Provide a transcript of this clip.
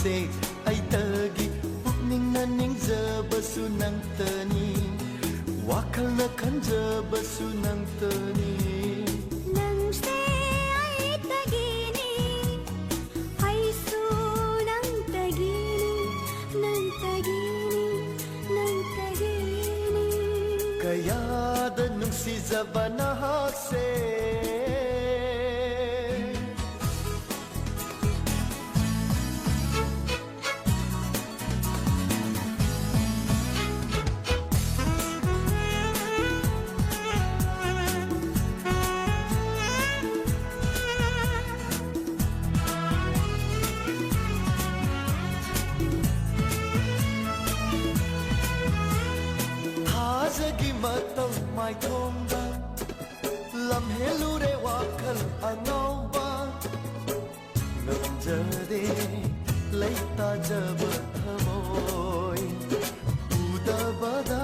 se ai tagi pukning na ningjabasu nang tani wakal na kanjabasu nang tani nang se ai tagini ai su nang tagini nang tagini nang tagini kaya da nung si zabana se Hazagi matang mai thomba lam helure wakal anauba ngamjade laita jab thamoi udabada